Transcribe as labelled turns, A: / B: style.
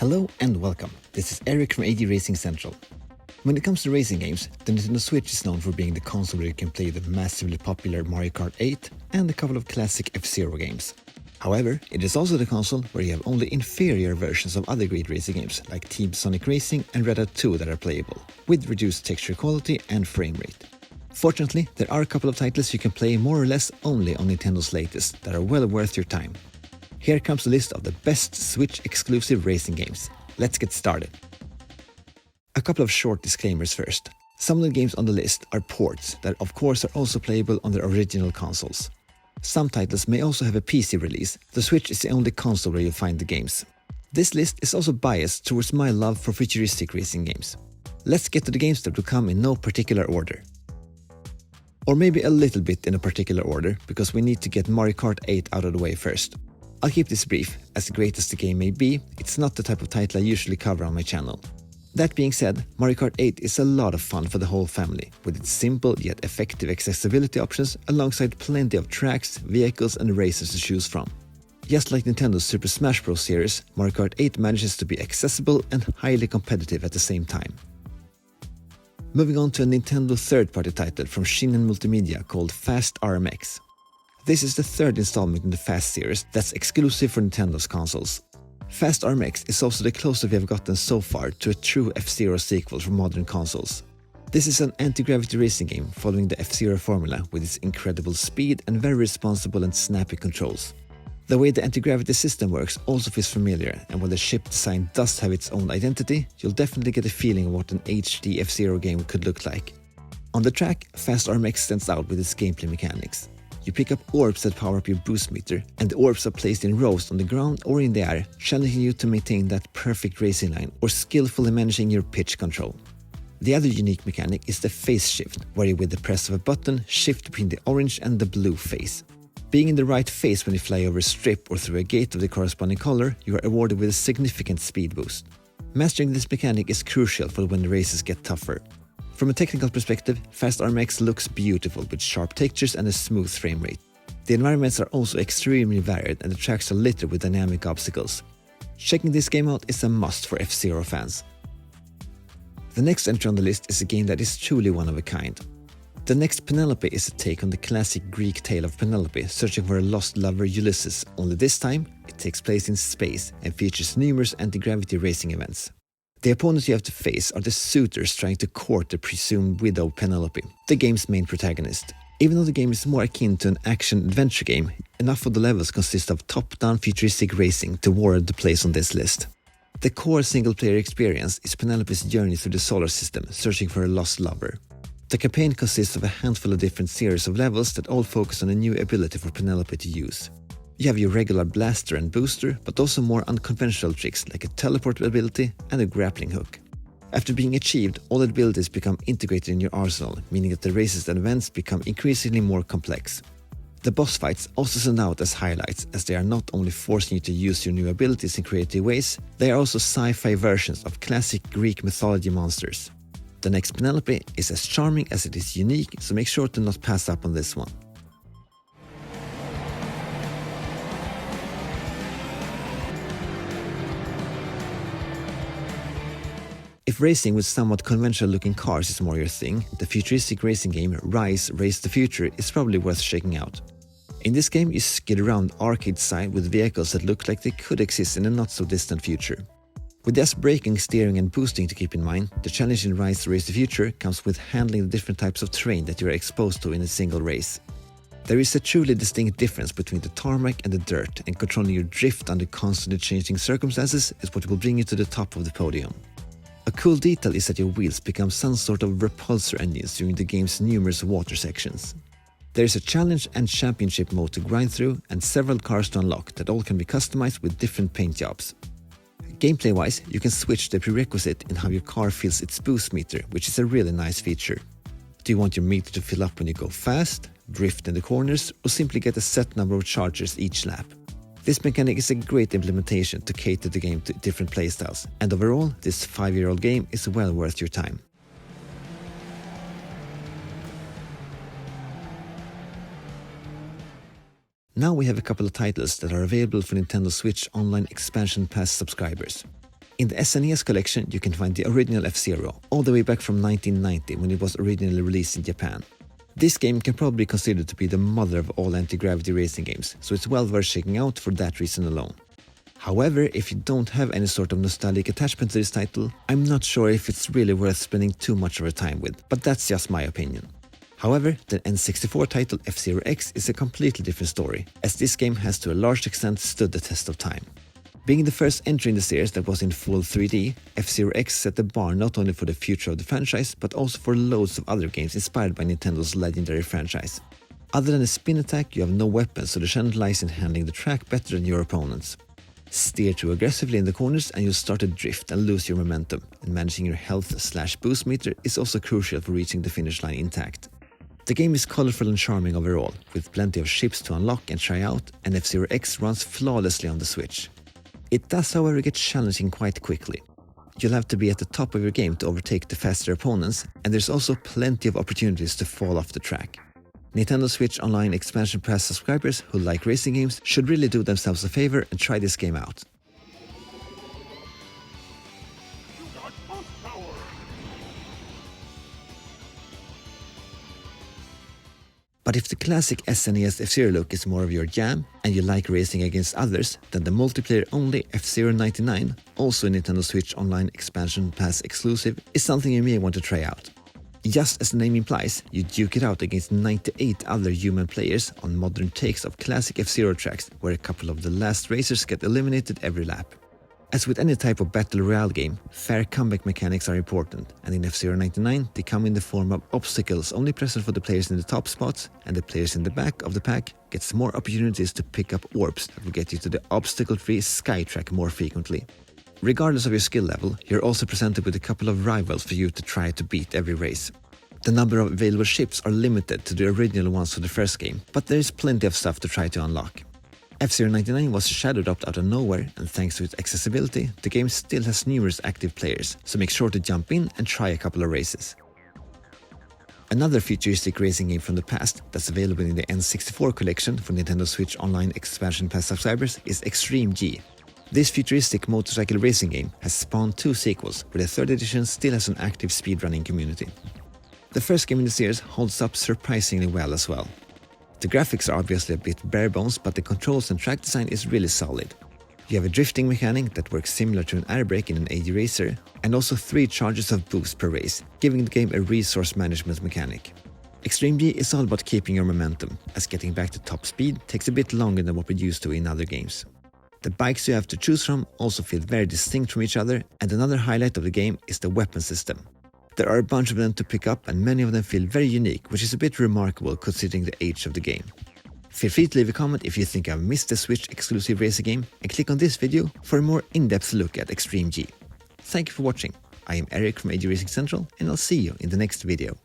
A: Hello and welcome. This is Eric from AD Racing Central. When it comes to racing games, the Nintendo Switch is known for being the console where you can play the massively popular Mario Kart 8 and a couple of classic FZero games. However, it is also the console where you have only inferior versions of other great racing games like Team Sonic Racing and Red Dead 2 that are playable, with reduced texture quality and frame rate. Fortunately, there are a couple of titles you can play more or less only on Nintendo's latest that are well worth your time. Here comes a list of the best Switch-exclusive racing games. Let's get started. A couple of short disclaimers first. Some of the games on the list are ports that of course are also playable on their original consoles. Some titles may also have a PC release. The Switch is the only console where you'll find the games. This list is also biased towards my love for futuristic racing games. Let's get to the games that will come in no particular order. Or maybe a little bit in a particular order, because we need to get Mario Kart 8 out of the way first. I'll keep this brief. As great as the game may be, it's not the type of title I usually cover on my channel. That being said, Mario Kart 8 is a lot of fun for the whole family, with its simple yet effective accessibility options alongside plenty of tracks, vehicles and races to choose from. Just like Nintendo's Super Smash Bros. Series, Mario Kart 8 manages to be accessible and highly competitive at the same time. Moving on to a Nintendo third-party title from Shinen Multimedia called Fast RMX. This is the third installment in the Fast series that's exclusive for Nintendo's consoles. Fast RMX is also the closest we have gotten so far to a true F-Zero sequel for modern consoles. This is an anti-gravity racing game following the F-Zero formula with its incredible speed and very responsible and snappy controls. The way the anti-gravity system works also feels familiar, and while the ship design does have its own identity, you'll definitely get a feeling of what an HD F-Zero game could look like. On the track, Fast RMX stands out with its gameplay mechanics. You pick up orbs that power up your boost meter, and the orbs are placed in rows on the ground or in the air, challenging you to maintain that perfect racing line or skillfully managing your pitch control. The other unique mechanic is the phase shift, where you with the press of a button shift between the orange and the blue phase. Being in the right phase when you fly over a strip or through a gate of the corresponding color, you are awarded with a significant speed boost. Mastering this mechanic is crucial for when the races get tougher. From a technical perspective, Fast RMX looks beautiful with sharp textures and a smooth frame rate. The environments are also extremely varied and the tracks are littered with dynamic obstacles. Checking this game out is a must for F-Zero fans. The next entry on the list is a game that is truly one of a kind. The Next Penelope is a take on the classic Greek tale of Penelope searching for a lost lover Ulysses, only this time it takes place in space and features numerous anti-gravity racing events. The opponents you have to face are the suitors trying to court the presumed widow Penelope, the game's main protagonist. Even though the game is more akin to an action-adventure game, enough of the levels consist of top-down futuristic racing to warrant the place on this list. The core single-player experience is Penelope's journey through the solar system, searching for a lost lover. The campaign consists of a handful of different series of levels that all focus on a new ability for Penelope to use. You have your regular blaster and booster, but also more unconventional tricks like a teleport ability and a grappling hook. After being achieved, all the abilities become integrated in your arsenal, meaning that the races and events become increasingly more complex. The boss fights also stand out as highlights, as they are not only forcing you to use your new abilities in creative ways, they are also sci-fi versions of classic Greek mythology monsters. The Next Penelope is as charming as it is unique, so make sure to not pass up on this one. If racing with somewhat conventional-looking cars is more your thing, the futuristic racing game Rise Race the Future is probably worth checking out. In this game, you skid around arcade-style with vehicles that look like they could exist in a not-so-distant future. With just braking, steering and boosting to keep in mind, the challenge in Rise Race the Future comes with handling the different types of terrain that you are exposed to in a single race. There is a truly distinct difference between the tarmac and the dirt, and controlling your drift under constantly changing circumstances is what will bring you to the top of the podium. A cool detail is that your wheels become some sort of repulsor engines during the game's numerous water sections. There is a challenge and championship mode to grind through and several cars to unlock that all can be customized with different paint jobs. Gameplay-wise, you can switch the prerequisite in how your car fills its boost meter, which is a really nice feature. Do you want your meter to fill up when you go fast, drift in the corners, or simply get a set number of chargers each lap? This mechanic is a great implementation to cater the game to different playstyles, and overall, this 5-year-old game is well worth your time. Now we have a couple of titles that are available for Nintendo Switch Online Expansion Pass subscribers. In the SNES collection, you can find the original FZero, all the way back from 1990 when it was originally released in Japan. This game can probably be considered to be the mother of all anti-gravity racing games, so it's well worth checking out for that reason alone. However, if you don't have any sort of nostalgic attachment to this title, I'm not sure if it's really worth spending too much of your time with, but that's just my opinion. However, the N64 title FZero X is a completely different story, as this game has to a large extent stood the test of time. Being the first entry in the series that was in full 3D, FZero X set the bar not only for the future of the franchise, but also for loads of other games inspired by Nintendo's legendary franchise. Other than a spin attack, you have no weapons, so the challenge lies in handling the track better than your opponents. Steer too aggressively in the corners and you'll start to drift and lose your momentum, and managing your health/boost meter is also crucial for reaching the finish line intact. The game is colorful and charming overall, with plenty of ships to unlock and try out, and FZero X runs flawlessly on the Switch. It does, however, get challenging quite quickly. You'll have to be at the top of your game to overtake the faster opponents, and there's also plenty of opportunities to fall off the track. Nintendo Switch Online Expansion Pass subscribers who like racing games should really do themselves a favor and try this game out. But if the classic SNES FZero look is more of your jam, and you like racing against others, then the multiplayer-only FZero 99, also a Nintendo Switch Online Expansion Pass exclusive, is something you may want to try out. Just as the name implies, you duke it out against 98 other human players on modern takes of classic FZero tracks, where a couple of the last racers get eliminated every lap. As with any type of battle royale game, fair comeback mechanics are important, and in FZero 99 they come in the form of obstacles only present for the players in the top spots, and the players in the back of the pack gets more opportunities to pick up orbs that will get you to the obstacle-free sky track more frequently. Regardless of your skill level, you're also presented with a couple of rivals for you to try to beat every race. The number of available ships are limited to the original ones for the first game, but there is plenty of stuff to try to unlock. FZero 99 was shadow dropped out of nowhere, and thanks to its accessibility, the game still has numerous active players, so make sure to jump in and try a couple of races. Another futuristic racing game from the past that's available in the N64 collection for Nintendo Switch Online Expansion Pass subscribers is Extreme G. This futuristic motorcycle racing game has spawned 2 sequels, where the 3rd edition still has an active speedrunning community. The first game in the series holds up surprisingly well as well. The graphics are obviously a bit bare bones, but the controls and track design is really solid. You have a drifting mechanic that works similar to an air brake in an AD racer, and also 3 charges of boost per race, giving the game a resource management mechanic. Extreme G is all about keeping your momentum, as getting back to top speed takes a bit longer than what we're used to in other games. The bikes you have to choose from also feel very distinct from each other, and another highlight of the game is the weapon system. There are a bunch of them to pick up, and many of them feel very unique, which is a bit remarkable considering the age of the game. Feel free to leave a comment if you think I've missed a Switch exclusive racing game, and click on this video for a more in-depth look at Extreme G. Thank you for watching. I am Eric from AD Racing Central, and I'll see you in the next video.